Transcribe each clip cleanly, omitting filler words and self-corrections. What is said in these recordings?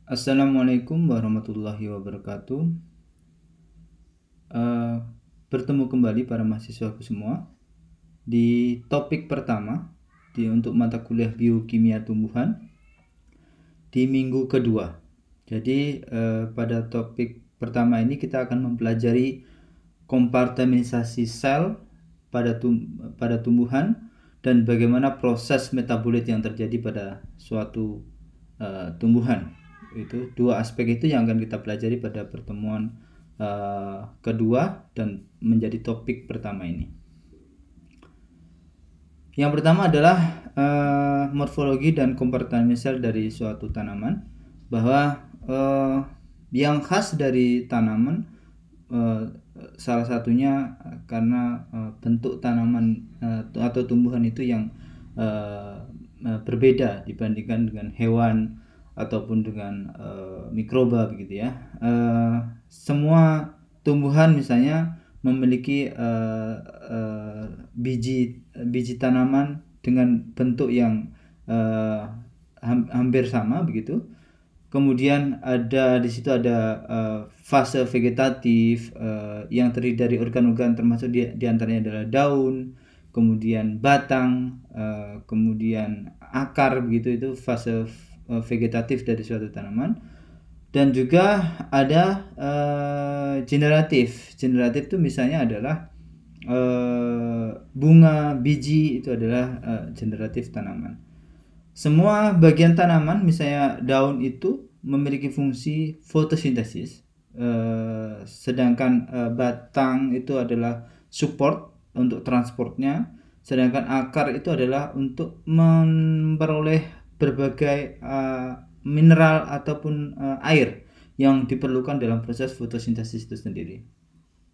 Assalamualaikum warahmatullahi wabarakatuh. Bertemu kembali para mahasiswaku semua di topik pertama untuk mata kuliah biokimia tumbuhan di minggu kedua. Jadi pada topik pertama ini kita akan mempelajari kompartementasi sel pada tumbuhan dan bagaimana proses metabolit yang terjadi pada suatu tumbuhan. Itu dua aspek itu yang akan kita pelajari pada pertemuan kedua dan menjadi topik pertama ini. Yang pertama adalah morfologi dan kompartemen sel dari suatu tanaman, bahwa yang khas dari tanaman salah satunya karena bentuk tanaman atau tumbuhan itu yang berbeda dibandingkan dengan hewan ataupun dengan mikroba begitu ya. Semua tumbuhan misalnya memiliki biji tanaman dengan bentuk yang hampir sama begitu. Kemudian di situ ada fase vegetatif yang terdiri dari organ-organ, termasuk di antaranya adalah daun, kemudian batang, kemudian akar begitu. Itu fase vegetatif dari suatu tanaman. Dan juga ada generatif. Generatif itu misalnya adalah bunga, biji, itu adalah generatif tanaman. Semua bagian tanaman, misalnya daun itu memiliki fungsi fotosintesis, sedangkan batang itu adalah support untuk transportnya, sedangkan akar itu adalah untuk memperoleh berbagai mineral ataupun air yang diperlukan dalam proses fotosintesis itu sendiri.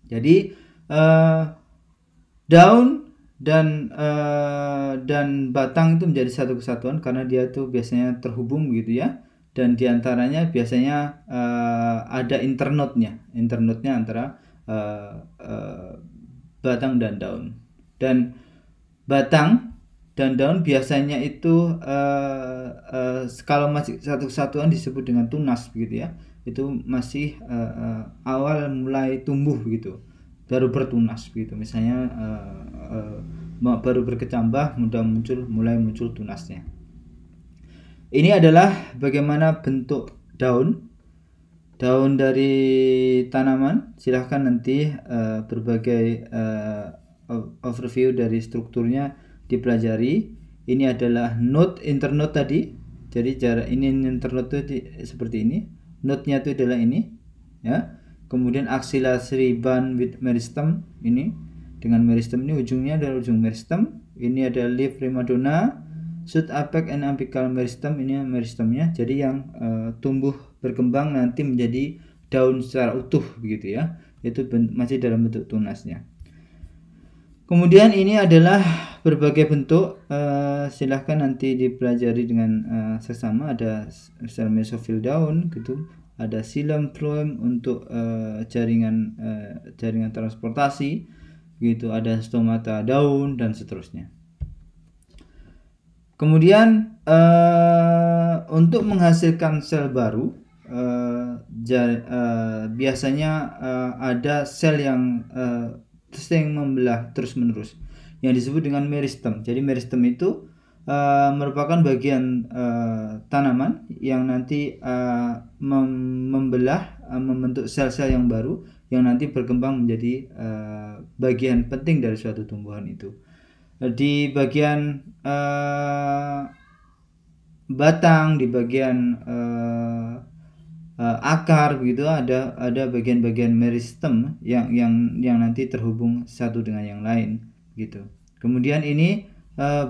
Jadi daun dan batang itu menjadi satu kesatuan karena dia tuh biasanya terhubung gitu ya, dan diantaranya biasanya ada internodnya antara batang dan daun. Dan batang dan daun biasanya itu kalau masih satu kesatuan disebut dengan tunas begitu ya. Itu masih awal mulai tumbuh gitu, baru bertunas begitu. Misalnya baru berkecambah, mulai muncul tunasnya. Ini adalah bagaimana bentuk daun dari tanaman. Silahkan nanti berbagai overview dari strukturnya dipelajari. Ini adalah node, internode tadi. Jadi jarak ini internode itu seperti ini. Node-nya itu adalah ini ya. Kemudian axillary band with meristem, ini dengan meristem, ini ujungnya adalah ujung meristem. Ini ada leaf primadona, shoot apex and apical meristem, ini meristemnya. Jadi yang tumbuh berkembang nanti menjadi daun secara utuh begitu ya. Itu masih dalam bentuk tunasnya. Kemudian ini adalah berbagai bentuk, silahkan nanti dipelajari dengan seksama. Ada sel mesofil daun gitu, ada xilem phloem untuk jaringan transportasi gitu, ada stomata daun dan seterusnya. Kemudian untuk menghasilkan sel baru biasanya ada sel yang sering membelah terus-menerus yang disebut dengan meristem. Jadi meristem itu merupakan bagian tanaman yang nanti membelah, membentuk sel-sel yang baru yang nanti berkembang menjadi bagian penting dari suatu tumbuhan itu. Di bagian batang, di bagian akar begitu, ada bagian-bagian meristem yang nanti terhubung satu dengan yang lain gitu. Kemudian ini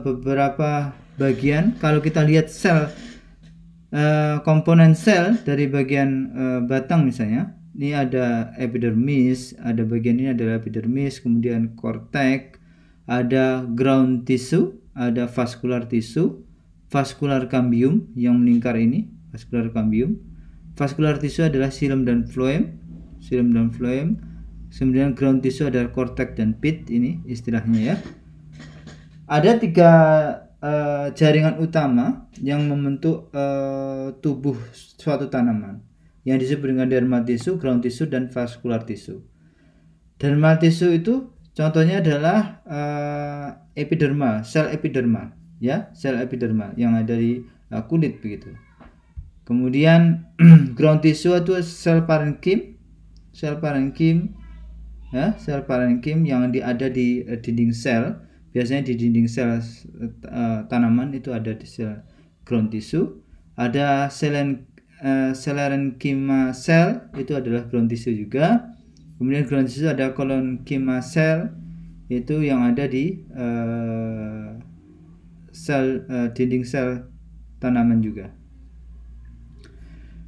beberapa bagian, kalau kita lihat sel, komponen sel dari bagian batang misalnya, ini ada epidermis, ada bagian ini adalah epidermis, kemudian cortex, ada ground tissue, ada vascular tissue, vascular cambium yang melingkar ini, vascular cambium. Vascular tissue adalah xilem dan phloem. Kemudian ground tissue adalah cortex dan pit, ini istilahnya ya. Ada jaringan utama yang membentuk tubuh suatu tanaman yang disebut dengan dermal tissue, ground tissue, dan vascular tissue. Dermal tissue itu contohnya adalah epidermal, sel epidermal, ya, sel epidermal yang ada di kulit begitu. Kemudian ground tissue itu sel parenkim, ya, sel parenkim yang ada di dinding sel. Biasanya di dinding sel tanaman itu ada di sel ground tissue. Ada selenchima cell, itu adalah ground tissue juga. Kemudian ground tissue ada colonchima cell, itu yang ada di dinding sel tanaman juga.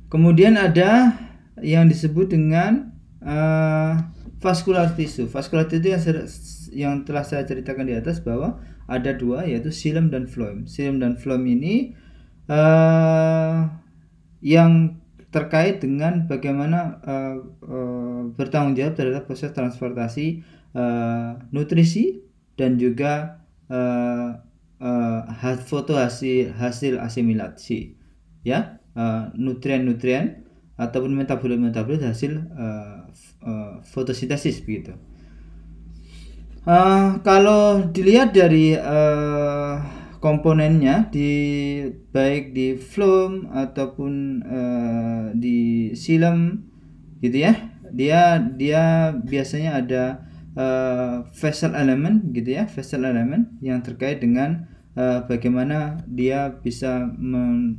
Kemudian ada yang disebut dengan vascular tissue. Vascular tissue yang telah saya ceritakan di atas bahwa ada dua, yaitu xilem dan phloem. Xilem dan phloem ini yang terkait dengan bagaimana bertanggung jawab terhadap proses transportasi nutrisi dan juga hasil asimilasi, ya, nutrien-nutrien ataupun metabolit hasil fotosintesis begitu. Kalau dilihat dari komponennya baik di phloem ataupun di xilem gitu ya, dia biasanya ada vessel element gitu ya, vessel element yang terkait dengan bagaimana dia bisa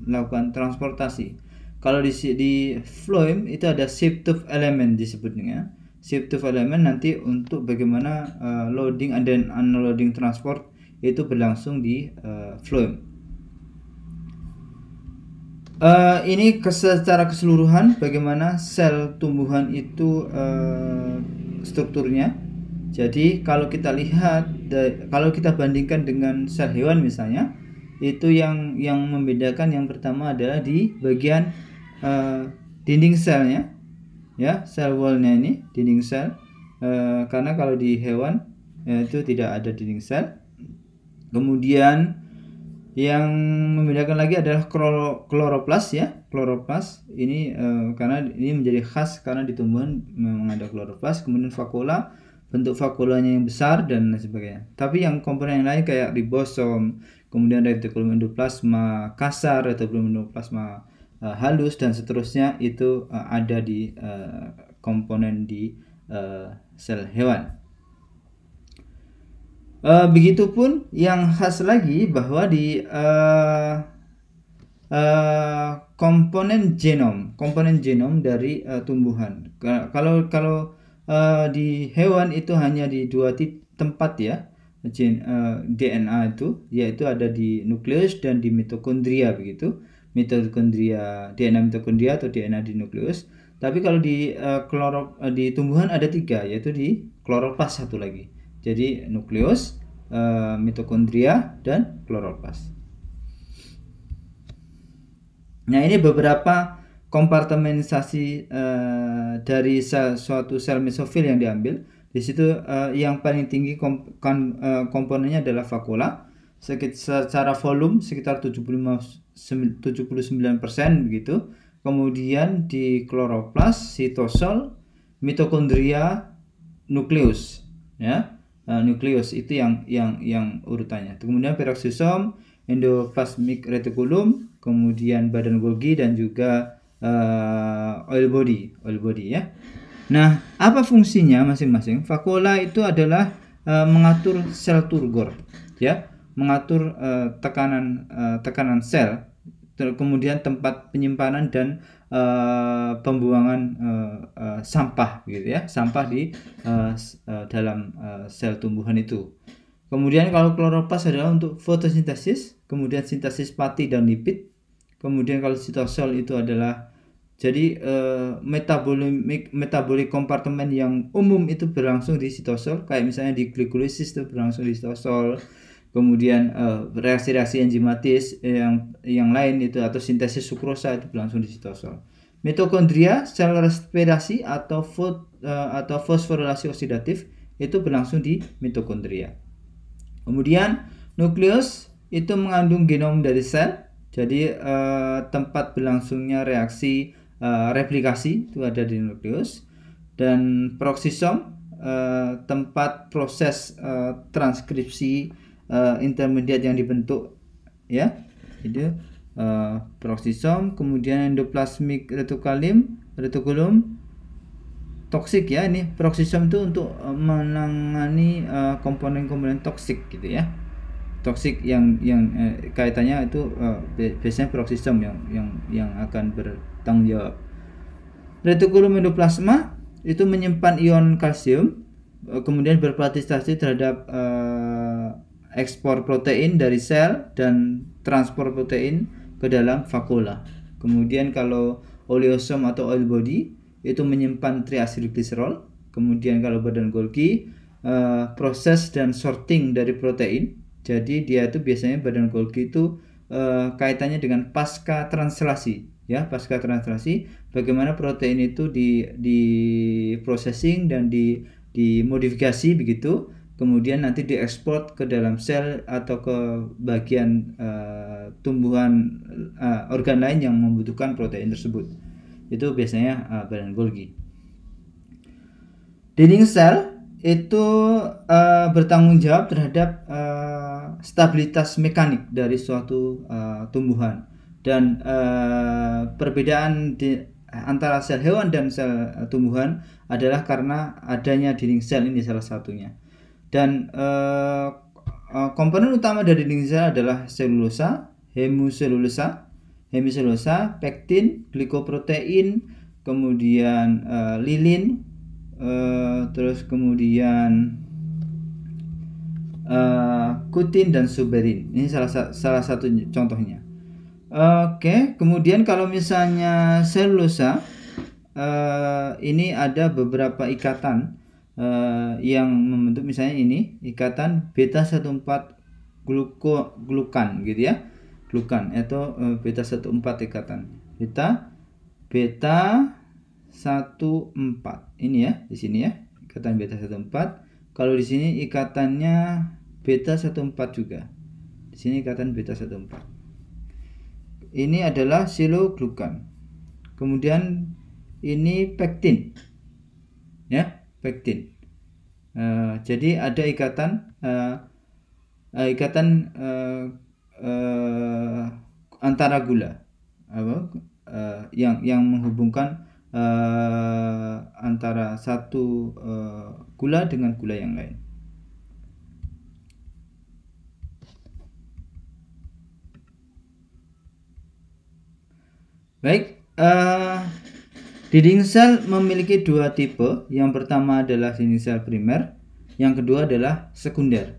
melakukan transportasi. Kalau di phloem itu ada shape tube element disebutnya. Shape tube element nanti untuk bagaimana loading dan unloading transport itu berlangsung di phloem. Ini secara keseluruhan bagaimana sel tumbuhan itu strukturnya. Jadi kalau kita lihat, kalau kita bandingkan dengan sel hewan misalnya, itu yang membedakan yang pertama adalah di bagian dinding selnya, ya, sel wallnya ini, dinding sel. Karena kalau di hewan itu tidak ada dinding sel. Kemudian yang membedakan lagi adalah kloroplas, ya, kloroplas ini karena ini menjadi khas karena di tumbuhan memang ada kloroplas. Kemudian vakula, bentuk vakulanya yang besar dan sebagainya. Tapi yang komponen yang lain kayak ribosom, kemudian retikulum endoplasma kasar, retikulum endoplasma halus dan seterusnya itu ada di komponen di sel hewan. Begitupun yang khas lagi bahwa di komponen genom dari tumbuhan. Kalau di hewan itu hanya di dua tempat, ya, DNA itu, yaitu ada di nukleus dan di mitokondria begitu. DNA mitokondria atau DNA di nukleus. Tapi kalau di tumbuhan ada tiga, yaitu di kloroplas satu lagi. Jadi nukleus, mitokondria, dan kloroplas. Nah, ini beberapa kompartementasi dari suatu sel mesofil yang diambil. Di situ yang paling tinggi komponennya adalah vakula, secara volume sekitar 79% begitu. Kemudian di kloroplas, sitosol, mitokondria, nukleus, ya. Nukleus itu yang urutannya. Kemudian peroksisom, endoplasmic reticulum, kemudian badan Golgi dan juga oil body, ya. Nah, apa fungsinya masing-masing? Vakula itu adalah mengatur sel turgor, ya, mengatur tekanan sel, kemudian tempat penyimpanan dan pembuangan sampah gitu ya, sampah di dalam sel tumbuhan itu. Kemudian kalau kloroplas adalah untuk fotosintesis, kemudian sintesis pati dan lipid. Kemudian kalau sitosol itu adalah jadi metabolic kompartemen yang umum itu berlangsung di sitosol, kayak misalnya di glikolisis itu berlangsung di sitosol. Kemudian reaksi-reaksi enzimatis yang lain itu atau sintesis sukrosa itu berlangsung di sitosol. Mitokondria, sel respirasi atau fosforilasi oksidatif itu berlangsung di mitokondria. Kemudian nukleus itu mengandung genom dari sel. Jadi tempat berlangsungnya reaksi replikasi itu ada di nukleus. Dan peroksisom tempat proses transkripsi intermediat yang dibentuk, ya. Itu peroksisom. Kemudian endoplasmic reticulum toksik, ya. Ini peroksisom itu untuk menangani komponen-komponen toksik gitu, ya. Toksik yang kaitannya itu biasanya peroksisom yang akan bertanggung jawab. Retikulum endoplasma itu menyimpan ion kalsium, kemudian berpartisipasi terhadap ekspor protein dari sel dan transport protein ke dalam vakula. Kemudian kalau oleosom atau oil body itu menyimpan triacylglycerol. Kemudian kalau badan Golgi proses dan sorting dari protein. Jadi dia itu biasanya badan Golgi itu kaitannya dengan pasca translasi, ya. Pasca translasi, bagaimana protein itu di processing dan dimodifikasi begitu, kemudian nanti diekspor ke dalam sel atau ke bagian tumbuhan organ lain yang membutuhkan protein tersebut. Itu biasanya badan Golgi. Dinding sel itu bertanggung jawab terhadap stabilitas mekanik dari suatu tumbuhan. Dan perbedaan antara sel hewan dan sel tumbuhan adalah karena adanya dinding sel, ini salah satunya. Dan komponen utama dari dinding sel adalah selulosa, hemiselulosa, pektin, glikoprotein, kemudian lilin, terus kemudian kutin dan suberin. Ini salah satu contohnya. Oke, kemudian kalau misalnya selulosa, ini ada beberapa ikatan yang membentuk, misalnya ini ikatan beta 14 glukan gitu, ya. Glukan atau beta 14 ikatan. Beta 14 ini, ya, di sini, ya, ikatan beta 14. Kalau di sini ikatannya beta 14 juga. Di sini ikatan beta 14. Ini adalah siloglukan. Kemudian ini pektin, ya, pektin. Jadi ada ikatan antara gula, yang menghubungkan antara satu gula dengan gula yang lain. Baik, dinding sel memiliki dua tipe. Yang pertama adalah dinding sel primer, yang kedua adalah sekunder.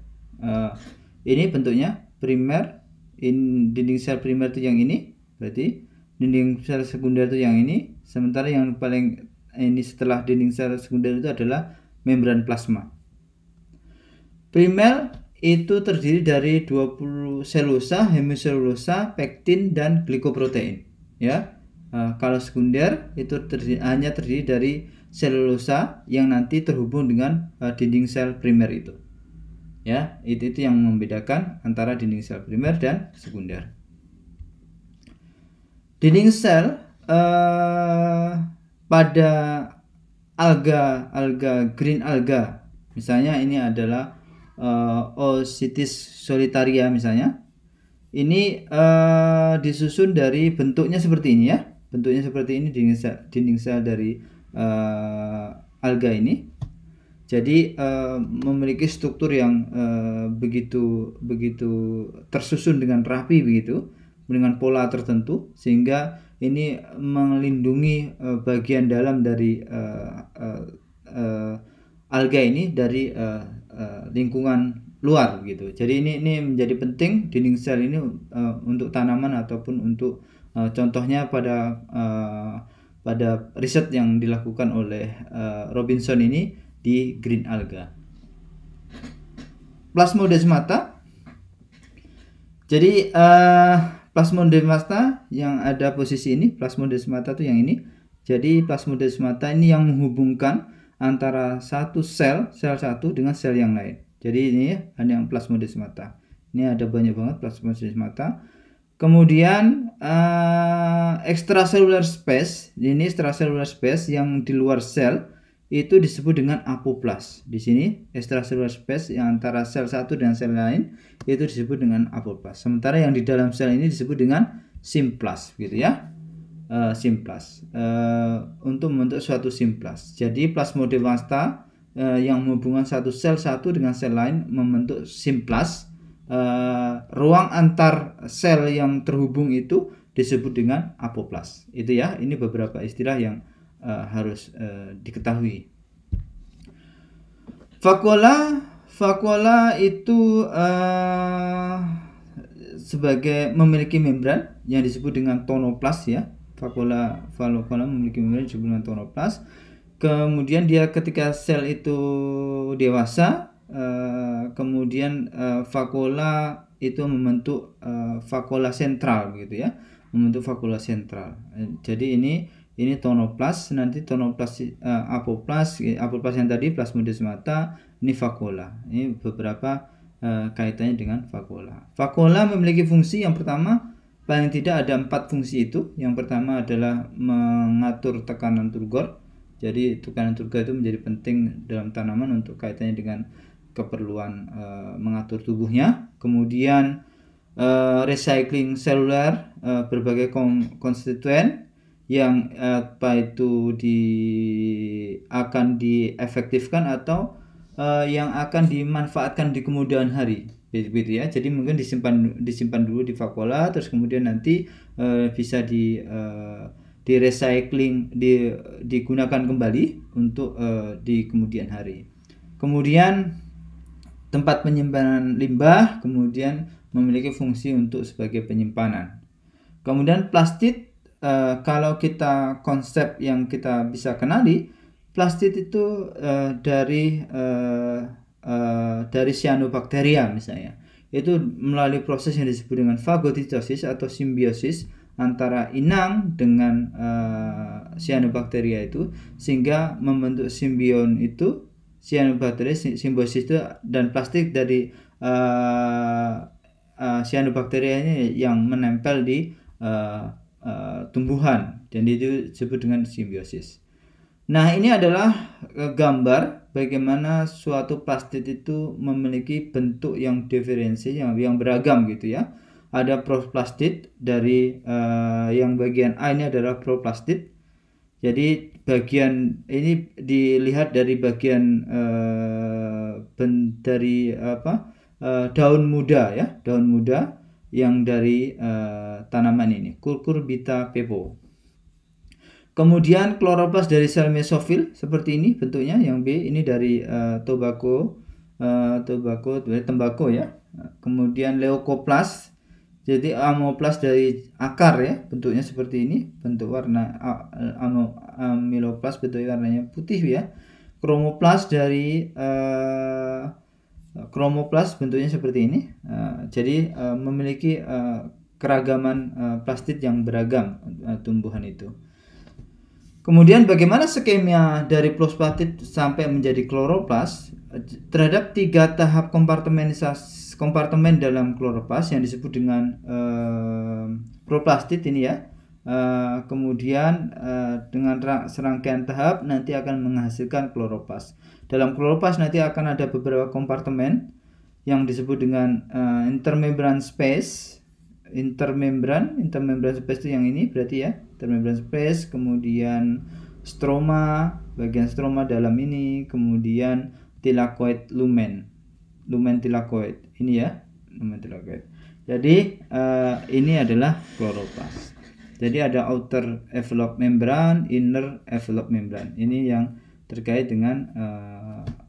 Ini bentuknya primer. Dinding sel primer itu yang ini, berarti dinding sel sekunder itu yang ini. Sementara yang paling ini setelah dinding sel sekunder itu adalah membran plasma. Primer itu terdiri dari 20 selulosa, hemiselulosa, pektin, dan glikoprotein, ya. Kalau sekunder itu hanya terdiri dari selulosa yang nanti terhubung dengan dinding sel primer itu, ya. Itu yang membedakan antara dinding sel primer dan sekunder. Dinding sel pada alga green alga, misalnya ini adalah Oocytes solitaria misalnya. Ini disusun dari bentuknya seperti ini, ya. Bentuknya seperti ini dinding sel dari alga ini. Jadi memiliki struktur yang begitu tersusun dengan rapi begitu, dengan pola tertentu, sehingga ini melindungi bagian dalam dari alga ini dari lingkungan luar gitu. Jadi ini menjadi penting dinding sel ini untuk tanaman ataupun untuk contohnya pada riset yang dilakukan oleh Robinson ini di green alga. Plasmodesmata. Jadi plasmodesmata yang ada posisi ini, plasmodesmata itu yang ini. Jadi plasmodesmata ini yang menghubungkan antara satu sel satu dengan sel yang lain. Jadi ini hanya yang plasmodesmata. Ini ada banyak banget plasma jenis mata. Kemudian extracellular space, ini extracellular space yang di luar sel itu disebut dengan apoplas. Di sini extracellular space yang antara sel satu dan sel lain itu disebut dengan apoplas. Sementara yang di dalam sel ini disebut dengan simplas, gitu ya. Simplas untuk membentuk suatu simplas. Jadi plasmodemata yang menghubungkan satu sel satu dengan sel lain membentuk simplas. Ruang antar sel yang terhubung itu disebut dengan apoplas. Itu ya, ini beberapa istilah yang harus diketahui. Vakuola itu sebagai memiliki membran yang disebut dengan tonoplas ya. Vakuola memiliki membran disebut dengan tonoplas. Kemudian dia ketika sel itu dewasa, kemudian vakuola itu membentuk vakuola sentral gitu ya, membentuk vakuola sentral. Jadi ini tonoplas, nanti tonoplas apoplas yang tadi plasmodesmata, ini vakuola. Ini beberapa kaitannya dengan vakuola. Vakuola memiliki fungsi yang pertama, paling tidak ada 4 fungsi itu. Yang pertama adalah mengatur tekanan turgor. Jadi tekanan turgor itu menjadi penting dalam tanaman untuk kaitannya dengan keperluan mengatur tubuhnya. Kemudian recycling seluler, berbagai konstituen yang apa itu akan diefektifkan atau yang akan dimanfaatkan di kemudian hari, begitu ya. Jadi mungkin disimpan dulu di vakuola, terus kemudian nanti bisa di recycling, digunakan kembali untuk di kemudian hari. Kemudian tempat penyimpanan limbah kemudian memiliki fungsi untuk sebagai penyimpanan. Kemudian plastid, kalau kita konsep yang kita bisa kenali, plastid itu dari cyanobacteria misalnya. Itu melalui proses yang disebut dengan fagositosis atau simbiosis antara inang dengan cyanobacteria itu, sehingga membentuk simbion itu. Cyanobacteria simbiosis itu, dan plastik dari cyanobacteria ini yang menempel di tumbuhan, dan itu disebut dengan simbiosis. Nah, ini adalah gambar bagaimana suatu plastid itu memiliki bentuk yang diferensi, yang beragam gitu ya. Ada proplastid dari yang bagian A ini adalah proplastid. Jadi bagian ini dilihat dari bagian daun muda ya, daun muda yang dari tanaman ini, Cucurbita pepo. Kemudian kloroplas dari sel mesofil seperti ini bentuknya, yang B ini dari tobacco dari tembakau ya. Kemudian leucoplas, jadi amoplas dari akar ya, bentuknya seperti ini, bentuk warna amyloplas, bentuknya warnanya putih ya. Kromoplas dari kromoplas, bentuknya seperti ini. Jadi memiliki keragaman plastid yang beragam tumbuhan itu. Kemudian bagaimana skema dari proplastid sampai menjadi kloroplas? Terhadap 3 tahap kompartemen dalam kloroplas yang disebut dengan proplastid ini ya. Kemudian dengan serangkaian tahap nanti akan menghasilkan kloroplas. Dalam kloroplas nanti akan ada beberapa kompartemen yang disebut dengan intermembran space. Intermembran space itu yang ini berarti ya, intermembran space. Kemudian stroma, bagian stroma dalam ini. Kemudian thylakoid lumen thylakoid ini ya, lumen thylakoid. Jadi ini adalah kloroplas. Jadi ada outer envelope membran, inner envelope membran. Ini yang terkait dengan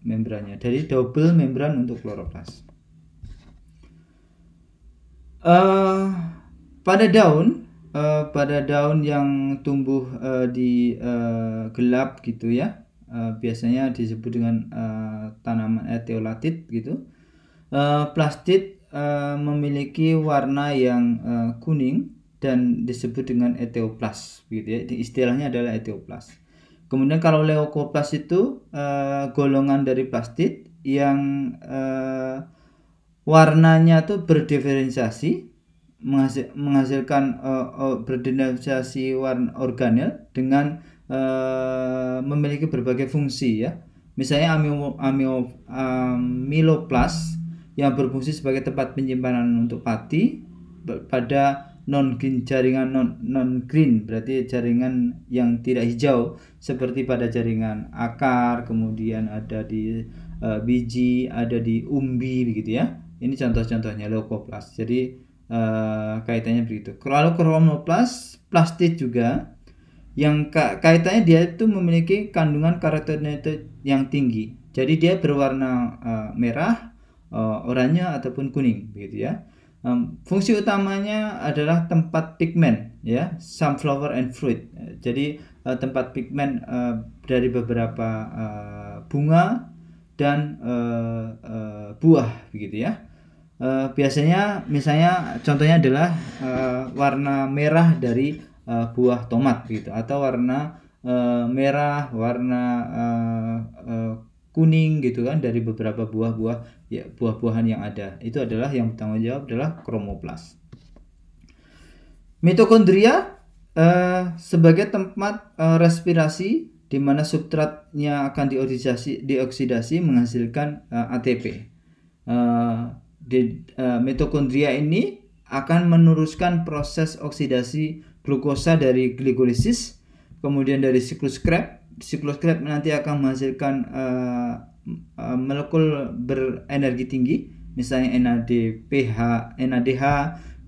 membrannya. Jadi double membran untuk kloroplas. Pada daun yang tumbuh di gelap gitu ya, biasanya disebut dengan tanaman etiolatit gitu. Plastid memiliki warna yang kuning dan disebut dengan eteoplas gitu ya. Istilahnya adalah eteoplas. Kemudian kalau leucoplas itu golongan dari plastid yang warnanya tuh berdiferensiasi, menghasilkan berdiferensiasi warna organel dengan memiliki berbagai fungsi ya. Misalnya amyloplas yang berfungsi sebagai tempat penyimpanan untuk pati pada jaringan non green, berarti jaringan yang tidak hijau, seperti pada jaringan akar, kemudian ada di biji, ada di umbi begitu ya. Ini contoh-contohnya leukoplast. Jadi kaitannya begitu. Kalau chromoplast, plastik juga yang kaitannya dia itu memiliki kandungan karotenoid yang tinggi. Jadi dia berwarna merah, oranye ataupun kuning begitu ya. Fungsi utamanya adalah tempat pigmen ya, sunflower and fruit. Jadi tempat pigmen dari beberapa bunga dan buah begitu ya. Biasanya misalnya contohnya adalah warna merah dari buah tomat gitu, atau warna merah, warna kuning gitu kan dari beberapa buah-buah ya, buah-buahan yang ada. Itu adalah yang bertanggung jawab adalah kromoplast. Mitokondria sebagai tempat respirasi di mana substratnya akan dioksidasi menghasilkan ATP. Mitokondria ini akan meneruskan proses oksidasi glukosa dari glikolisis, kemudian dari siklus Krebs. Siklus Krebs nanti akan menghasilkan molekul berenergi tinggi, misalnya NADH,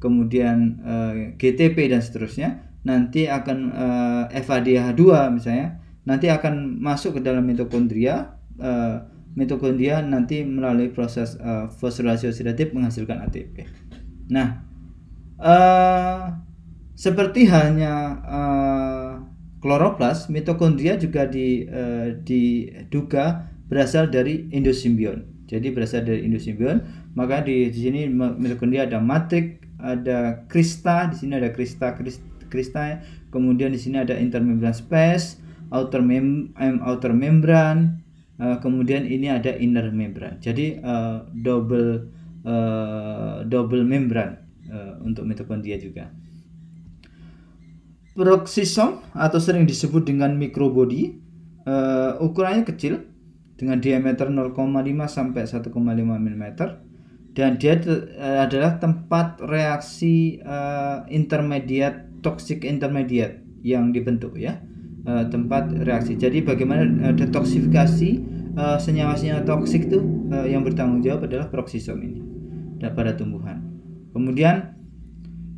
kemudian GTP dan seterusnya. Nanti akan FADH2 misalnya, nanti akan masuk ke dalam mitokondria. Mitokondria nanti melalui proses fosforilasi oksidatif menghasilkan ATP. Nah, seperti halnya kloroplas, mitokondria juga diduga berasal dari endosimbion. Jadi berasal dari endosimbion. Maka di sini mitokondria ada matrik, ada krista, di sini ada krista, kemudian di sini ada intermembran space, outer membran, kemudian ini ada inner membran. Jadi double membran untuk mitokondria juga. Peroksisom atau sering disebut dengan mikrobody, ukurannya kecil dengan diameter 0,5 sampai 1,5 mm, dan dia adalah tempat reaksi intermediate, toxic intermediate yang dibentuk ya, tempat reaksi. Jadi bagaimana detoksifikasi senyawa-senyawa toksik itu yang bertanggung jawab adalah peroksisom ini pada tumbuhan. Kemudian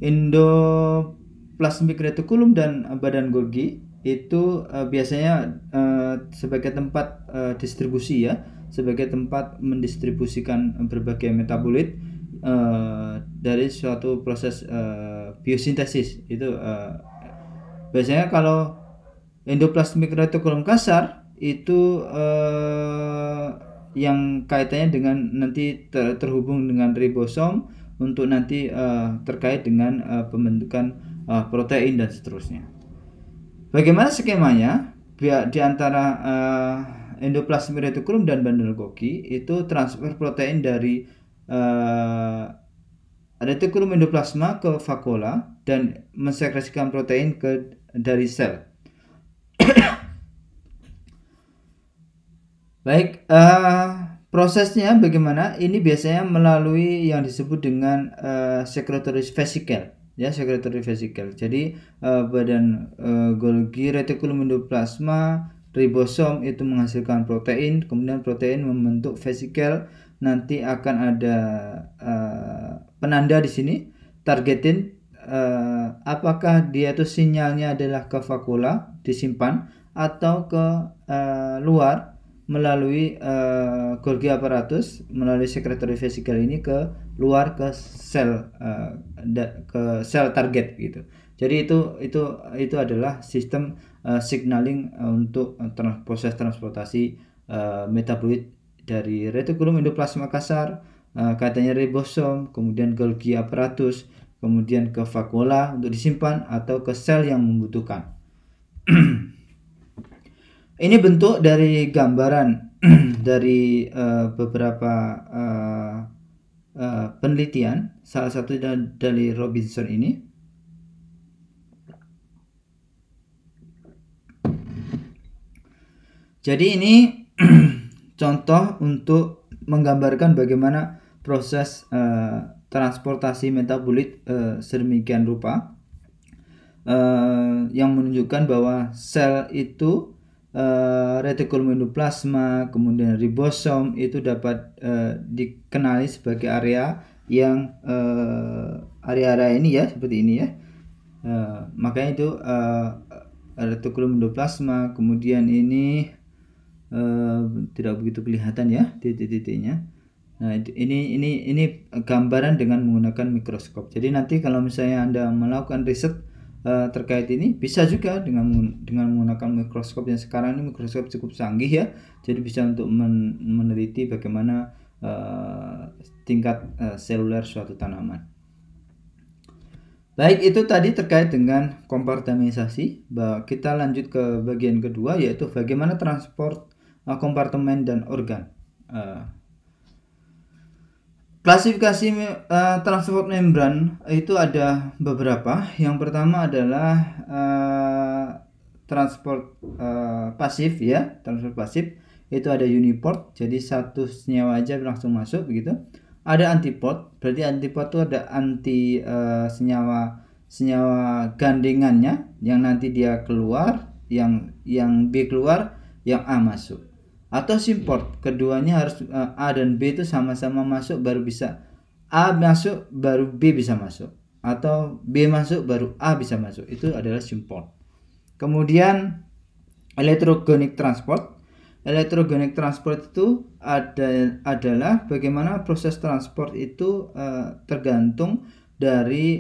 endoplasmic reticulum dan badan Golgi itu biasanya sebagai tempat distribusi ya, sebagai tempat mendistribusikan berbagai metabolit dari suatu proses biosintesis. Itu biasanya kalau endoplasmic reticulum kasar itu yang kaitannya dengan nanti terhubung dengan ribosom untuk nanti terkait dengan pembentukan protein dan seterusnya. Bagaimana skemanya? Di antara endoplasmic reticulum dan bundle Golgi itu transfer protein dari reticulum endoplasma ke vakuola dan mensekresikan protein dari sel. Baik, prosesnya bagaimana? Ini biasanya melalui yang disebut dengan secretory vesicle, ya, secretory vesicle. Jadi badan Golgi, reticulum endoplasma, ribosom itu menghasilkan protein, kemudian protein membentuk vesicle. Nanti akan ada penanda di sini, targetin apakah dia itu sinyalnya adalah ke vakuola disimpan atau ke luar melalui Golgi apparatus, melalui secretory vesicle ini ke luar ke sel target gitu. Jadi itu adalah sistem signaling untuk proses transportasi metabolit dari reticulum endoplasma kasar, katanya ribosom, kemudian Golgi apparatus, kemudian ke vakuola untuk disimpan atau ke sel yang membutuhkan. Ini bentuk dari gambaran dari beberapa penelitian salah satu dari Robinson ini. Jadi ini contoh untuk menggambarkan bagaimana proses transportasi metabolit sedemikian rupa yang menunjukkan bahwa sel itu retikulum endoplasma, kemudian ribosom itu dapat dikenali sebagai area yang area-area ini ya, seperti ini ya. Makanya itu retikulum endoplasma, kemudian ini tidak begitu kelihatan ya titik-titiknya. Nah, ini gambaran dengan menggunakan mikroskop. Jadi nanti kalau misalnya Anda melakukan riset terkait ini, bisa juga dengan menggunakan mikroskop yang sekarang ini mikroskop cukup canggih ya. Jadi bisa untuk meneliti bagaimana tingkat seluler suatu tanaman. Baik, itu tadi terkait dengan kompartementasi. Kita lanjut ke bagian kedua, yaitu bagaimana transport kompartemen dan organ. Klasifikasi transport membran itu ada beberapa. Yang pertama adalah transport pasif ya. Transport pasif itu ada uniport, jadi satu senyawa aja langsung masuk begitu. Ada antiport, berarti antiport itu ada anti senyawa gandengannya yang nanti dia keluar, yang B keluar, yang A masuk. Atau simport, keduanya harus A dan B itu sama-sama masuk baru bisa A masuk baru B bisa masuk, atau B masuk baru A bisa masuk. Itu adalah simport. Kemudian electrogenic transport. Electrogenic transport itu adalah bagaimana proses transport itu tergantung dari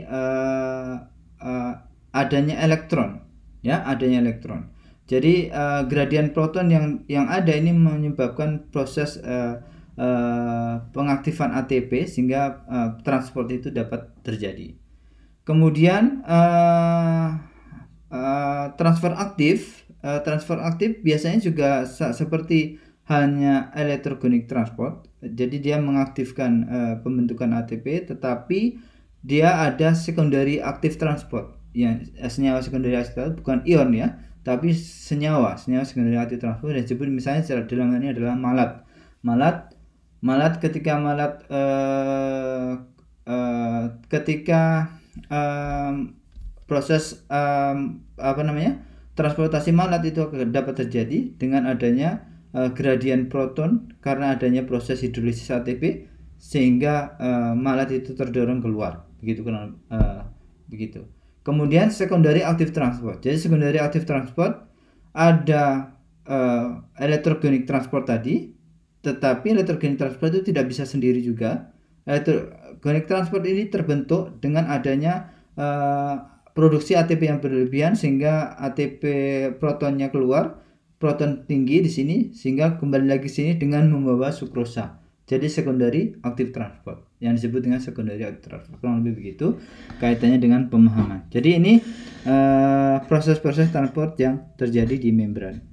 adanya elektron ya, adanya elektron. Jadi gradien proton yang ada ini menyebabkan proses pengaktifan ATP sehingga transport itu dapat terjadi. Kemudian transfer aktif biasanya juga seperti halnya electrogenic transport. Jadi dia mengaktifkan pembentukan ATP, tetapi dia ada secondary active transport. Yang senyawa secondary active transport bukan ion ya, tapi senyawa secondary active transport, dan disebut misalnya secara dalam ini adalah malat ketika proses transportasi malat itu dapat terjadi dengan adanya gradien proton karena adanya proses hidrolisis ATP sehingga malat itu terdorong keluar begitu. Kemudian secondary active transport. Jadi secondary active transport ada electrogenic transport tadi, tetapi electrogenic transport itu tidak bisa sendiri juga. Electrogenic transport ini terbentuk dengan adanya produksi ATP yang berlebihan sehingga ATP protonnya keluar, proton tinggi di sini sehingga kembali lagi sini dengan membawa sukrosa. Jadi secondary active transport yang disebut dengan secondary active transport, kurang lebih begitu kaitannya dengan pemahaman. Jadi ini proses-proses transport yang terjadi di membran.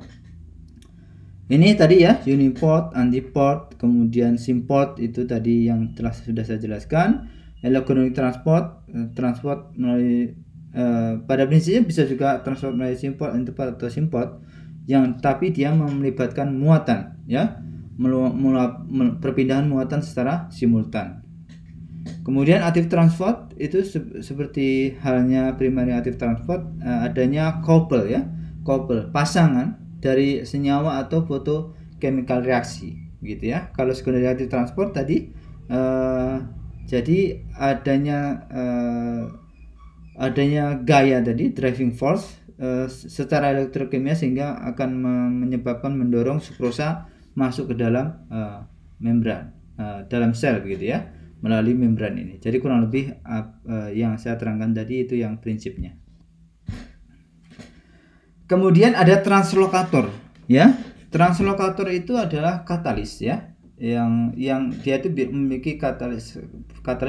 Ini tadi ya, uniport, antiport, kemudian simport itu tadi yang sudah saya jelaskan. Electrogenic transport melalui pada prinsipnya bisa juga transport melalui simport, antiport atau simport, yang tapi dia melibatkan muatan ya, perpindahan muatan secara simultan. Kemudian active transport itu seperti halnya primary active transport, adanya couple ya, pasangan dari senyawa atau photochemical reaksi gitu ya. Kalau secondary active transport tadi jadi adanya gaya tadi, driving force secara elektrokimia sehingga akan menyebabkan mendorong sukrosa masuk ke dalam membran dalam sel begitu ya, melalui membran ini. Jadi kurang lebih yang saya terangkan tadi itu yang prinsipnya. Kemudian ada translokator ya. Translokator itu adalah katalis ya, yang dia itu memiliki katalis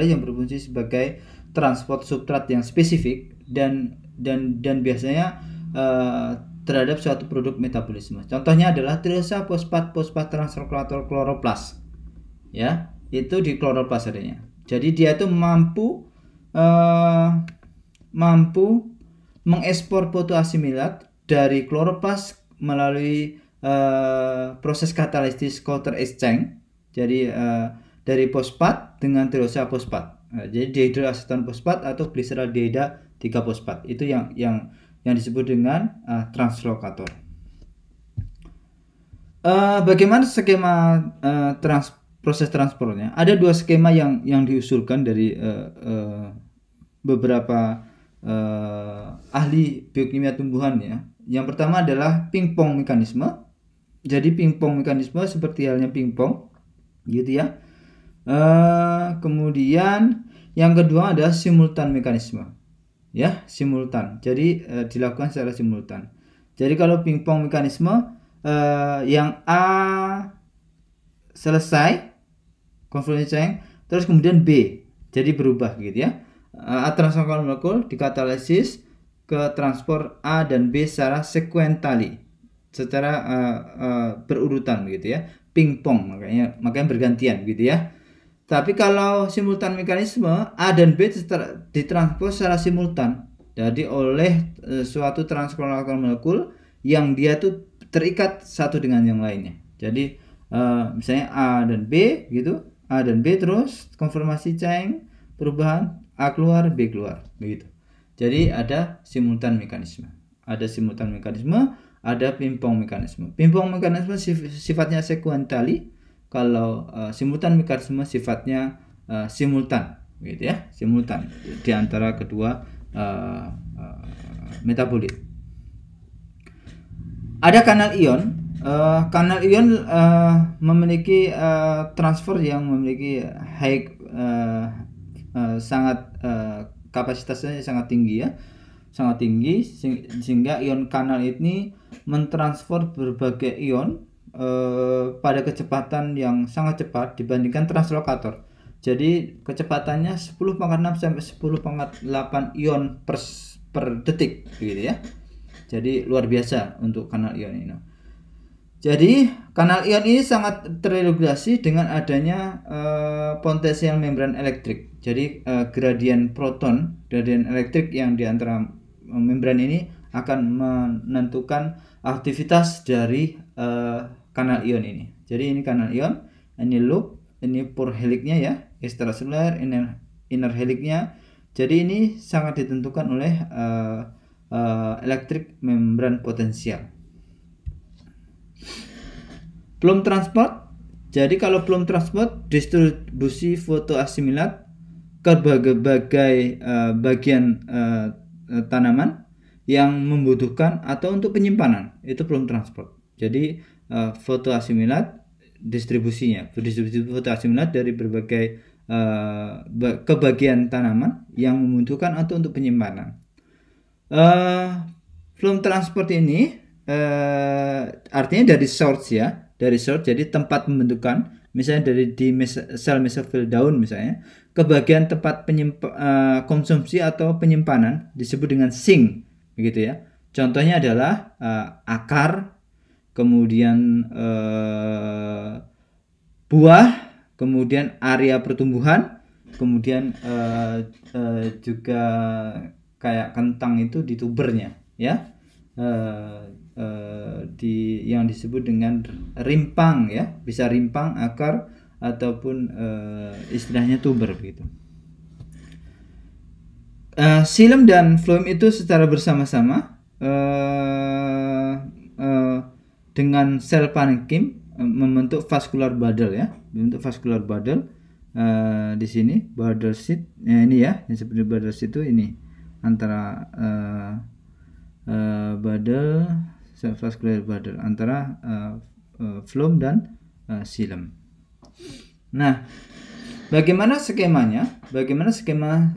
yang berfungsi sebagai transport substrat yang spesifik dan biasanya terhadap suatu produk metabolisme. Contohnya adalah triosa fosfat translokator kloroplas ya. itu di chloroplast adanya. Jadi dia itu mampu mengekspor fotoasimilat dari chloroplast melalui proses katalisis counter exchange. Jadi dari fosfat dengan tirosa fosfat. Jadi dihidroaseton fosfat atau gliseraldehyda 3 fosfat. Itu yang disebut dengan translokator. Bagaimana skema proses transportnya? Ada 2 skema yang diusulkan dari beberapa ahli biokimia tumbuhan ya. Yang pertama adalah pingpong mekanisme. Jadi pingpong mekanisme seperti halnya pingpong gitu ya. Kemudian yang kedua adalah simultan mekanisme. Ya, simultan. Jadi dilakukan secara simultan. Jadi kalau pingpong mekanisme yang A selesai konfluensi chain, terus kemudian B jadi berubah gitu ya. A translokal molekul dikatalisis ke transport A dan B secara sequentially, secara berurutan gitu ya, pingpong, makanya bergantian gitu ya. Tapi kalau simultan mekanisme, A dan B ditransport secara simultan, jadi oleh suatu translokal molekul yang dia tuh terikat satu dengan yang lainnya. Jadi misalnya A dan B gitu, A dan B terus konfirmasi chain perubahan, A keluar, B keluar begitu. Jadi ada simultan mekanisme. Ada simultan mekanisme, ada pingpong mekanisme. Pingpong mekanisme sifatnya sequentially, kalau simultan mekanisme sifatnya simultan gitu ya, simultan di antara kedua metabolit. Ada kanal ion. Kanal ion memiliki transfer yang memiliki high sangat kapasitasnya sangat tinggi ya, sangat tinggi, sehingga ion kanal ini mentransfer berbagai ion pada kecepatan yang sangat cepat dibandingkan translokator. Jadi kecepatannya 10⁻⁶ sampai 10⁸ ion per detik gitu ya. Jadi luar biasa untuk kanal ion ini. Jadi kanal ion ini sangat terregulasi dengan adanya potensial membran elektrik. Jadi gradien proton, gradien elektrik yang di antara membran ini akan menentukan aktivitas dari kanal ion ini. Jadi ini kanal ion, ini loop, ini pore heliknya ya, extracellular, inner heliknya. Jadi ini sangat ditentukan oleh elektrik membran potensial. Plum transport. Jadi kalau plum transport distribusi fotoasimilat ke berbagai bagian tanaman yang membutuhkan atau untuk penyimpanan, itu plum transport. Jadi fotoasimilat distribusi fotoasimilat dari berbagai ke bagian tanaman yang membutuhkan atau untuk penyimpanan. Plum transport ini artinya dari source ya, dari source, jadi tempat pembentukan, misalnya dari di sel mesofil daun misalnya, ke bagian tempat konsumsi atau penyimpanan disebut dengan sink begitu ya. Contohnya adalah akar, kemudian buah, kemudian area pertumbuhan, kemudian juga kayak kentang itu di tubernya ya, yang disebut dengan rimpang ya, bisa rimpang, akar, ataupun istilahnya tuber begitu. Xilem dan phloem itu secara bersama-sama dengan sel parenchyma membentuk vascular bundle ya, membentuk vascular bundle. Di sini bundle sheet, ini ya, yang seperti bundle sheet itu ini antara bundle vascular bundle antara phloem dan xilem. Nah, bagaimana skemanya? Bagaimana skema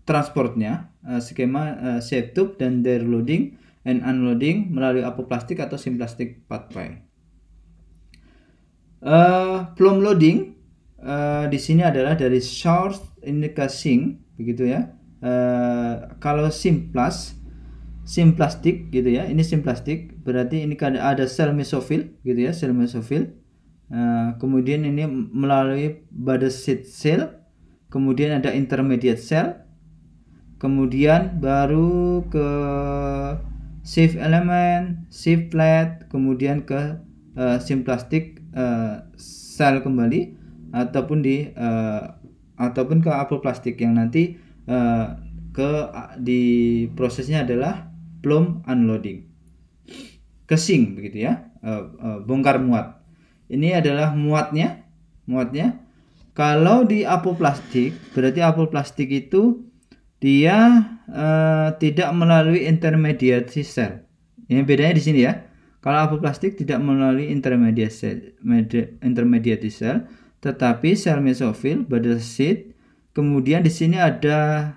transportnya? Skema shape tube dan their loading and unloading melalui apoplastik atau simplastic pathway. Phloem loading di sini adalah dari source indicasing begitu ya. Kalau simplastik gitu ya, ini simplastik berarti ini ada sel mesofil gitu ya, sel mesofil. kemudian ini melalui badesit cell, kemudian ada intermediate cell, kemudian baru ke shift element, shift plate, kemudian ke simplastic cell kembali, ataupun ke apoplastik yang nanti di prosesnya adalah plum unloading, kesing begitu ya, bongkar muat. Ini adalah muatnya. Kalau di apoplastik, berarti apoplastik itu dia tidak melalui intermediate cell. Yang bedanya di sini ya. Kalau apoplastik tidak melalui intermediate cell, tetapi sel mesofil, badesit, kemudian di sini ada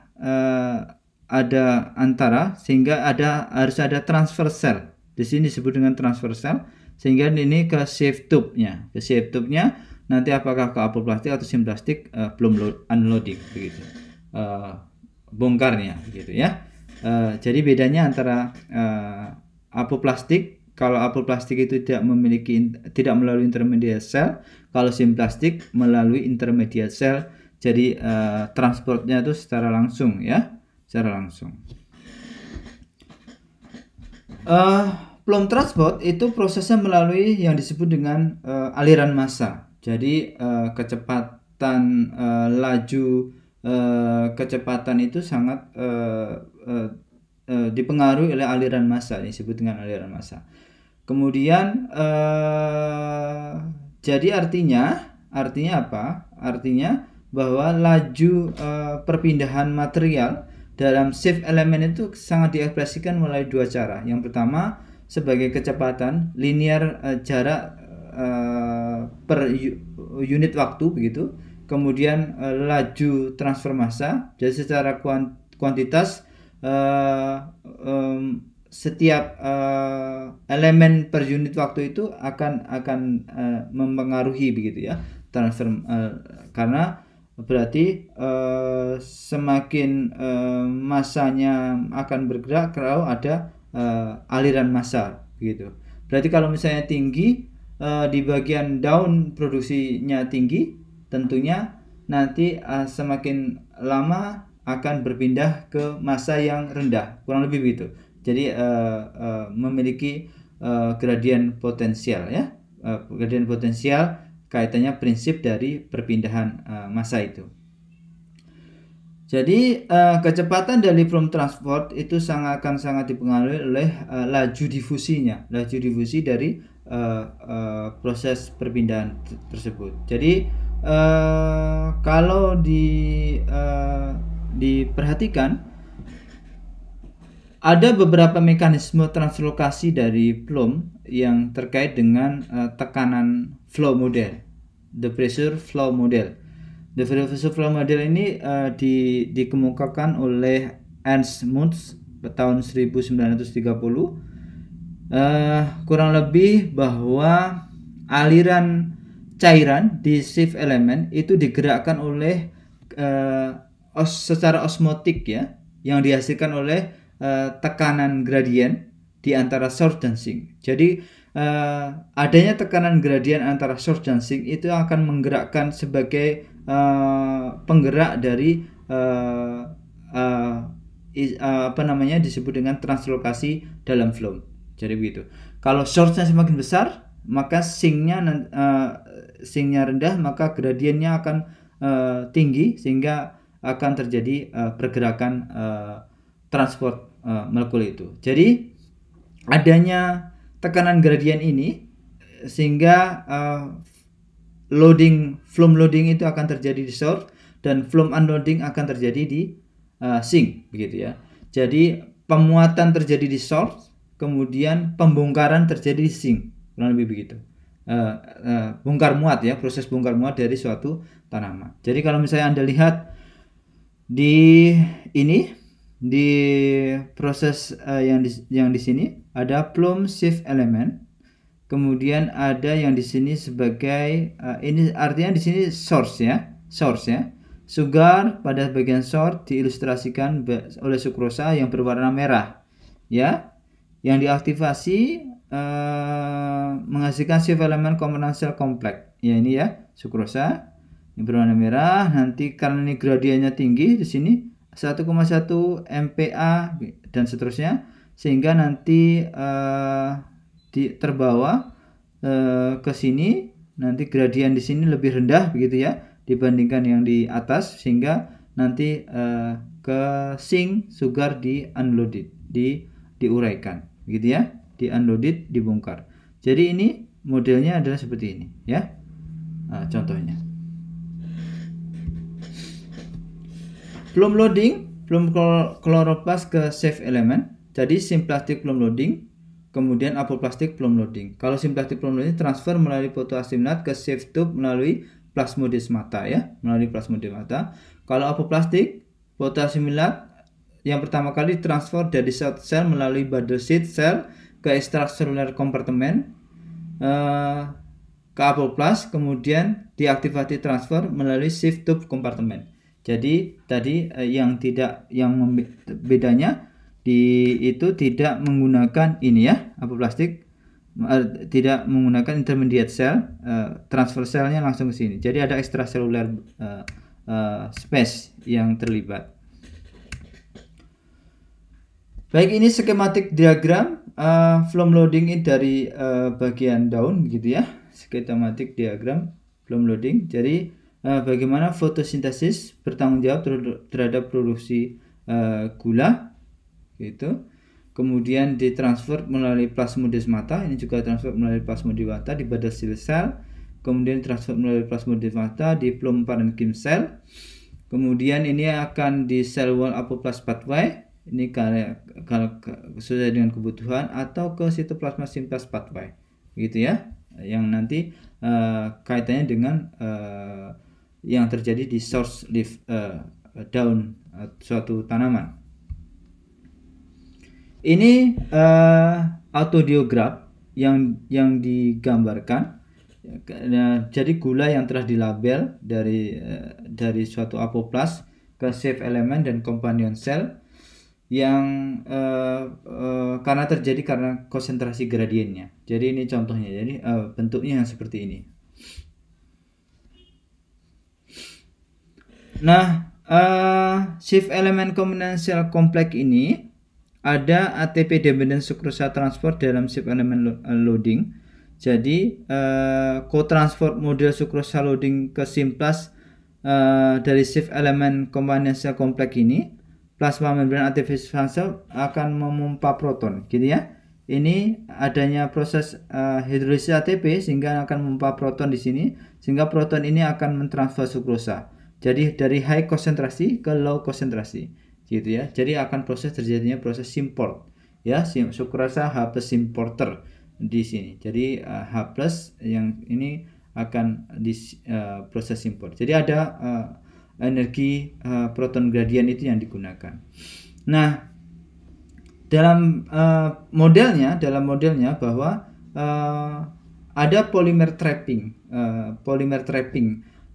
antara, sehingga harus ada transfer cell. Di sini disebut dengan transfer cell, sehingga ini ke shape tube-nya. Ke shape tube-nya nanti apakah ke apoplastik atau simplastik, belum unloading begitu. Bongkarnya begitu ya. Jadi bedanya antara apoplastik, kalau apoplastik itu tidak melalui intermediate cell, kalau simplastik melalui intermediate cell. Jadi transportnya itu secara langsung ya, secara langsung. Plum transport itu prosesnya melalui yang disebut dengan aliran massa. Jadi kecepatan laju kecepatan itu sangat dipengaruhi oleh aliran massa, disebut dengan aliran massa. Kemudian jadi artinya apa? Artinya bahwa laju perpindahan material dalam shift element itu sangat diekspresikan melalui dua cara. Yang pertama sebagai kecepatan linear, jarak per unit waktu begitu. Kemudian laju transfer massa, jadi secara kuantitas setiap elemen per unit waktu itu akan mempengaruhi begitu ya transfer, karena berarti semakin massanya akan bergerak kalau ada aliran massa gitu. Berarti kalau misalnya tinggi, di bagian down produksinya tinggi, tentunya nanti semakin lama akan berpindah ke massa yang rendah, kurang lebih begitu. Jadi memiliki gradien potensial ya, gradien potensial kaitannya prinsip dari perpindahan massa itu. Jadi kecepatan dari plum transport itu akan sangat dipengaruhi oleh laju difusinya, laju difusi dari proses perpindahan tersebut. Jadi kalau diperhatikan, ada beberapa mekanisme translokasi dari plum yang terkait dengan tekanan flow model, the pressure flow model. The pressure flow model ini dikemukakan oleh Ernst Munz tahun 1930. Kurang lebih bahwa aliran cairan di shift element itu digerakkan oleh secara osmotik ya, yang dihasilkan oleh tekanan gradien di antara source dan sink. Jadi adanya tekanan gradien antara source dan sink itu akan menggerakkan sebagai penggerak dari disebut dengan translokasi dalam flow. Jadi begitu. Kalau source-nya semakin besar, maka sinknya rendah, maka gradiennya akan tinggi, sehingga akan terjadi pergerakan transport molekul itu. Jadi adanya tekanan gradien ini sehingga flum loading itu akan terjadi di source dan flum unloading akan terjadi di sink begitu ya. Jadi pemuatan terjadi di source, kemudian pembongkaran terjadi di sink, kurang lebih begitu. Bongkar muat ya, proses bongkar muat dari suatu tanaman. Jadi kalau misalnya Anda lihat di proses yang di sini ada plum shift element. Kemudian ada yang di sini sebagai ini artinya di sini source ya. Sugar pada bagian source diilustrasikan oleh sukrosa yang berwarna merah ya. Yang diaktifasi menghasilkan shift elemen komponen sel kompleks. Ya ini ya, sukrosa. Ini berwarna merah. Nanti karena ini gradiennya tinggi di sini 1,1 MPa dan seterusnya, sehingga nanti terbawa ke sini, nanti gradien di sini lebih rendah begitu ya dibandingkan yang di atas, sehingga nanti ke sink sugar di unloaded, diuraikan gitu ya, di unloaded, dibongkar. Jadi ini modelnya adalah seperti ini ya. Contohnya plum loading, plum chloroplast ke safe element. Jadi simplastic plum loading, kemudian apoplastic plum loading. Kalau simplastic plum loading transfer melalui photoassimilat ke safe tube melalui plasmodesmata ya, melalui plasmodesmata. Kalau apoplastic, photoassimilat yang pertama kali transfer dari sel melalui bundle seed cell ke extracellular compartment ke apoplast, kemudian diaktifasi transfer melalui shift tube compartment. Jadi tadi yang bedanya itu tidak menggunakan ini ya, apoplastik tidak menggunakan intermediate cell, transfer selnya langsung ke sini. Jadi ada extracellular space yang terlibat. Baik, ini skematik diagram phloem loading ini dari bagian daun gitu ya. Skematik diagram phloem loading. Jadi bagaimana fotosintesis bertanggung jawab terhadap produksi gula gitu. Kemudian ditransfer melalui plasmodesmata, ini juga transfer melalui plasmodesmata di bundle cell. Kemudian transfer melalui plasmodesmata di phloem parenchyma cell. Kemudian ini akan di cell wall apoplast pathway, ini kalau sesuai dengan kebutuhan, atau ke sitoplasma simplex pathway gitu ya, yang nanti kaitannya dengan yang terjadi di source leaf, daun suatu tanaman. Ini autodiograph yang digambarkan. Jadi gula yang telah dilabel dari suatu apoplast ke safe element dan companion cell yang karena konsentrasi gradiennya. Jadi ini contohnya. Jadi bentuknya yang seperti ini. Nah, shift element komponen sel kompleks ini ada ATP dependent sukrosa transport dalam shift element loading. Jadi co-transport model sukrosa loading ke simplas dari shift element komponen sel kompleks ini, plasma membran artificial cell akan memompa proton gitu ya. Ini adanya proses hidrolisis ATP sehingga akan memompa proton di sini, sehingga proton ini akan mentransfer sukrosa. Jadi dari high konsentrasi ke low konsentrasi gitu ya. Jadi akan terjadinya proses simport ya, sukrosa H+ importer di sini. Jadi H+ yang ini akan di proses import. Jadi ada energi proton gradient itu yang digunakan. Dari modelnya bahwa ada polymer trapping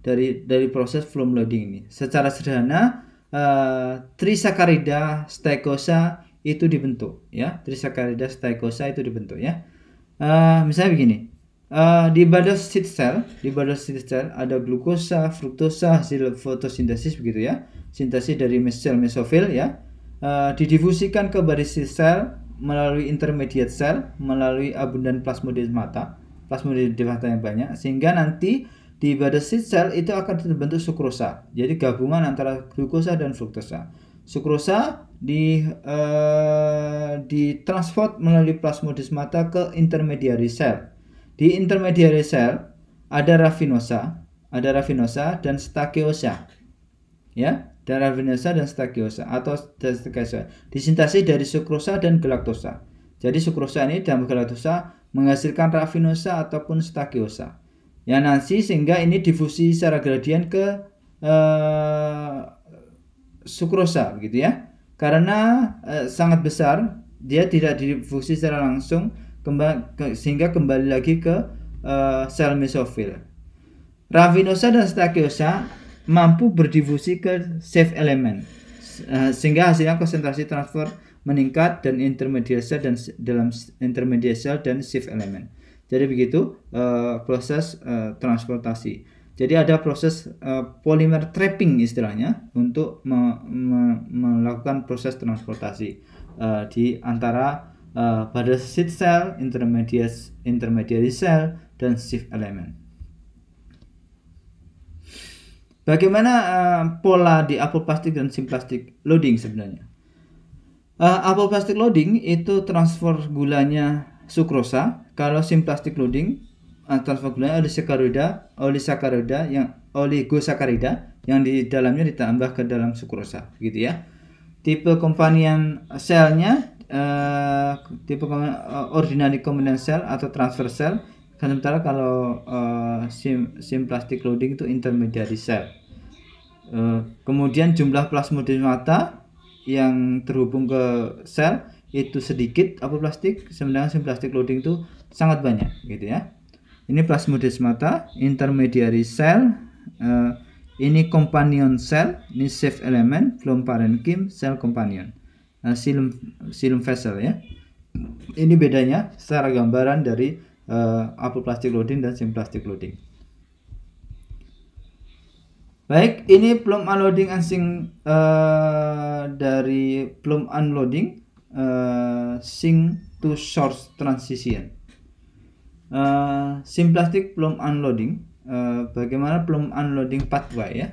dari proses phloem loading ini. Secara sederhana trisakarida stegosa itu dibentuk ya. Trisakarida stegosa itu dibentuk ya. Misalnya begini. Di bundle seed cell ada glukosa, fruktosa hasil fotosintesis begitu ya. Sintesis dari sel mesofil ya. Didifusikan ke body cell melalui intermediate cell melalui abundan plasmodesmata yang banyak, sehingga nanti di body cell itu akan terbentuk sukrosa. Jadi gabungan antara glukosa dan fruktosa. Sukrosa ditransfer melalui plasmodesmata ke intermediary cell. Di intermediary cell ada rafinosa dan stakiosa. Ya, dan rafinosa dan stakiosa atau stakiosa disintesis dari sukrosa dan galaktosa. Jadi sukrosa ini dan galaktosa menghasilkan rafinosa ataupun stakiosa. Ya, nanti sehingga ini difusi secara gradien ke sukrosa begitu ya. Karena sangat besar, dia tidak difusi secara langsung sehingga kembali lagi ke sel mesofil. Rafinosa dan stakiosa mampu berdifusi ke safe element sehingga hasilnya konsentrasi transfer meningkat, dan intermediate cell dan dalam intermediate cell dan shift element. Jadi begitu proses transportasi. Jadi ada proses polymer trapping istilahnya untuk melakukan proses transportasi di antara pada seed cell, intermediate cell, dan shift element. Bagaimana pola di apoplastic dan simplastic loading sebenarnya? Apoplastic loading itu transfer gulanya sukrosa. Kalau simplastic loading transfer gulanya oligosakarida yang di dalamnya ditambah ke dalam sukrosa, gitu ya. Tipe companion selnya tipe ordinary companion cell atau transfer cell. Sementara kalau simplastic loading itu intermediary cell. Kemudian jumlah plasmodesmata yang terhubung ke sel itu sedikit apoplastik, sementara simplastic loading itu sangat banyak, gitu ya. Ini plasmodesmata, intermediary cell, ini companion cell, ini shift element, phloem parenchyma, cell companion, xylem vessel ya. Ini bedanya secara gambaran dari apoplastic loading dan simplastic loading. Baik, ini phloem unloading asing dari phloem unloading sink to source transition. Simplastic phloem unloading, bagaimana phloem unloading pathway ya.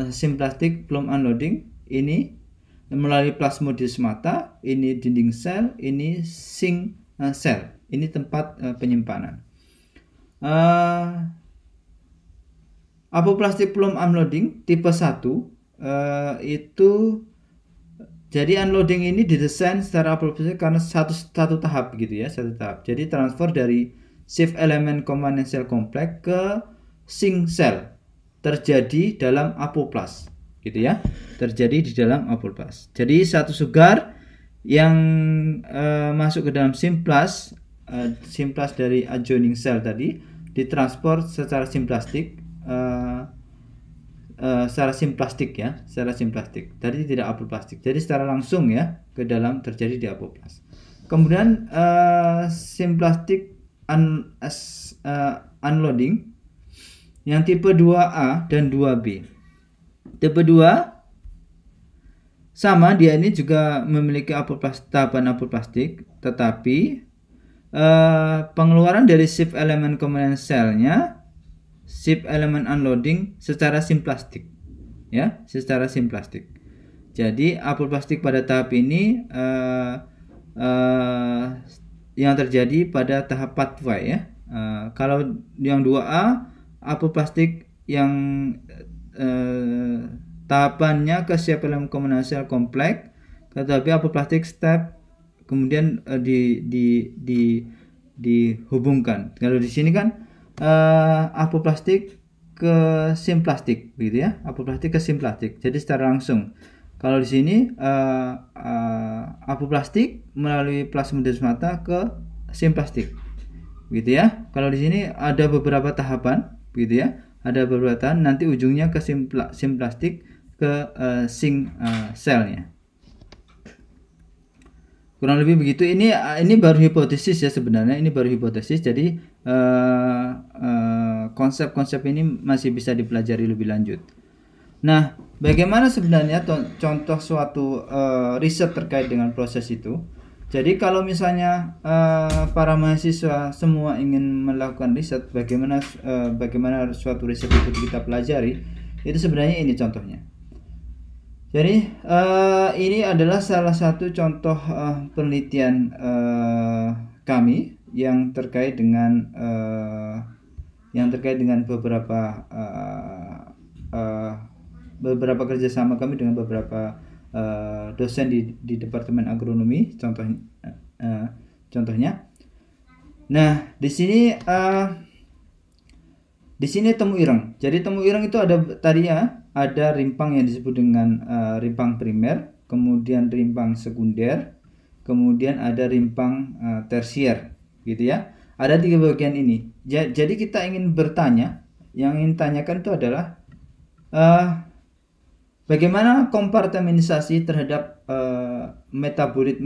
Simplastic phloem unloading ini melalui plasmodesmata, ini dinding sel, ini sink sel, ini tempat penyimpanan. Apoplastic phloem unloading tipe 1 itu jadi unloading ini didesain secara apoplastik karena satu tahap gitu ya, satu tahap. Jadi transfer dari shift element companion cell complex ke sink cell terjadi dalam apoplas gitu ya, terjadi di dalam apoplas. Jadi satu sugar yang masuk ke dalam simplas dari adjoining cell tadi ditransfer secara simplastik secara simplastik ya, secara simplastik. Tadi tidak apoplastik. Jadi secara langsung ya ke dalam terjadi di apoplas. Kemudian simplastik unloading yang tipe 2A dan 2B. Tipe 2 sama, dia ini juga memiliki tahapan apoplastik, tetapi pengeluaran dari shift element companion cell-nya shift element unloading secara simplastik ya, secara simplastik. Jadi apoplastik pada tahap ini yang terjadi pada tahap pathway ya. Kalau yang 2A apoplastik yang tahapannya ke shift element companion cell complex, tetapi apoplastik step kemudian dihubungkan. Kalau di sini kan apoplastik ke simplastik gitu ya, apoplastik ke simplastik. Jadi secara langsung. Kalau di sini apoplastik melalui plasmodesmata ke simplastik gitu ya. Kalau di sini ada beberapa tahapan gitu ya, ada beberapa tahapan, nanti ujungnya ke simplastik ke sink selnya. Kurang lebih begitu. Ini baru hipotesis ya sebenarnya, ini baru hipotesis. Jadi konsep-konsep ini masih bisa dipelajari lebih lanjut. Nah, bagaimana sebenarnya contoh suatu riset terkait dengan proses itu? Jadi kalau misalnya para mahasiswa semua ingin melakukan riset, bagaimana suatu riset itu kita pelajari, itu sebenarnya ini contohnya. Jadi ini adalah salah satu contoh penelitian kami yang terkait dengan beberapa kerjasama kami dengan beberapa dosen di Departemen Agronomi, contohnya. Nah, di sini temu ireng. Jadi temu ireng itu ada tadi ya, ada rimpang yang disebut dengan rimpang primer, kemudian rimpang sekunder, kemudian ada rimpang tersier, gitu ya. Ada 3 bagian ini. Jadi kita ingin bertanya, yang ingin tanyakan itu adalah bagaimana kompartementasi terhadap metabolit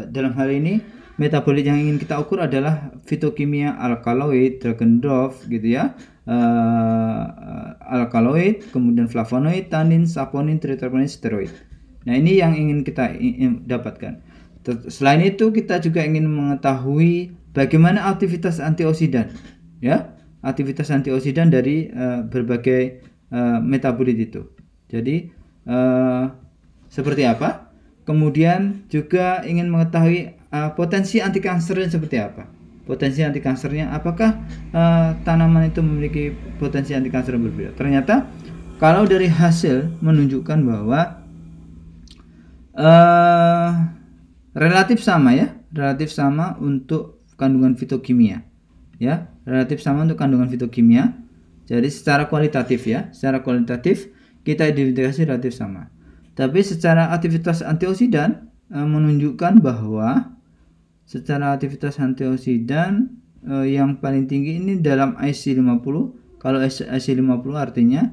dalam hal ini metabolit yang ingin kita ukur adalah fitokimia alkaloid, Dragendorf gitu ya, alkaloid, kemudian flavonoid, tannin, saponin, triterpenoid, steroid. Nah, ini yang ingin kita dapatkan. Selain itu kita juga ingin mengetahui bagaimana aktivitas antioksidan, ya, aktivitas antioksidan dari berbagai metabolit itu. Jadi seperti apa? Kemudian juga ingin mengetahui potensi anti kansernya seperti apa. Potensi anti kansernya, apakah tanaman itu memiliki potensi anti kanser yang berbeda? Ternyata kalau dari hasil menunjukkan bahwa relatif sama ya, relatif sama untuk kandungan fitokimia, ya, relatif sama untuk kandungan fitokimia. Jadi secara kualitatif ya, secara kualitatif kita identifikasi relatif sama. Tapi secara aktivitas antioksidan menunjukkan bahwa secara aktivitas antioksidan yang paling tinggi ini dalam IC50. Kalau IC50 artinya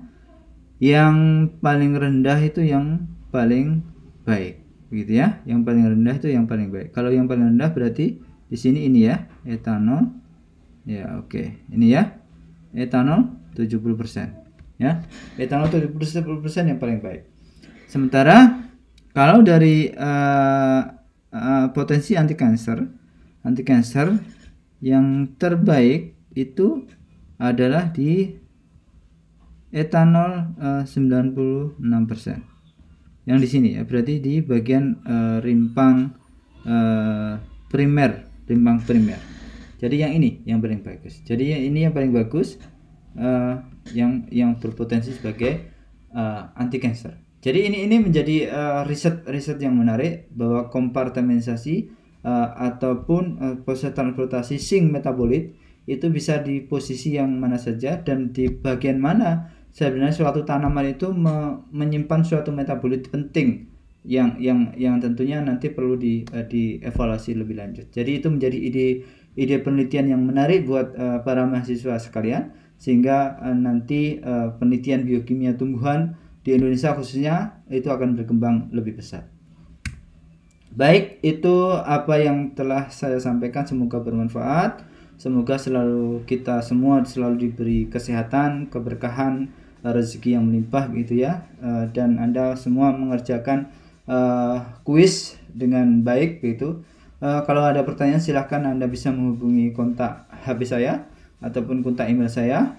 yang paling rendah itu yang paling baik, gitu ya. Yang paling rendah itu yang paling baik. Kalau yang paling rendah berarti di sini ini ya, etanol. Ya, oke. Ini ya. Etanol 70%. Ya. Etanol 70% yang paling baik. Sementara kalau dari potensi anti kanser yang terbaik itu adalah di etanol 96%. Yang di sini ya, berarti di bagian rimpang primer. Jadi yang ini yang paling bagus. Jadi ini yang paling bagus, yang berpotensi sebagai anti kanser. Jadi ini menjadi riset yang menarik bahwa kompartementasi ataupun proses transportasi zinc metabolit itu bisa di posisi yang mana saja dan di bagian mana sebenarnya suatu tanaman itu menyimpan suatu metabolit penting yang tentunya nanti perlu dievaluasi lebih lanjut. Jadi itu menjadi ide penelitian yang menarik buat para mahasiswa sekalian, sehingga nanti penelitian biokimia tumbuhan di Indonesia khususnya itu akan berkembang lebih besar. Baik, itu apa yang telah saya sampaikan, semoga bermanfaat. Semoga kita semua selalu diberi kesehatan, keberkahan, rezeki yang melimpah gitu ya. Dan Anda semua mengerjakan kuis dengan baik gitu. Kalau ada pertanyaan silahkan Anda bisa menghubungi kontak HP saya ataupun kontak email saya.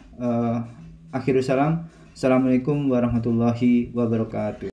Akhirul salam. Assalamualaikum warahmatullahi wabarakatuh.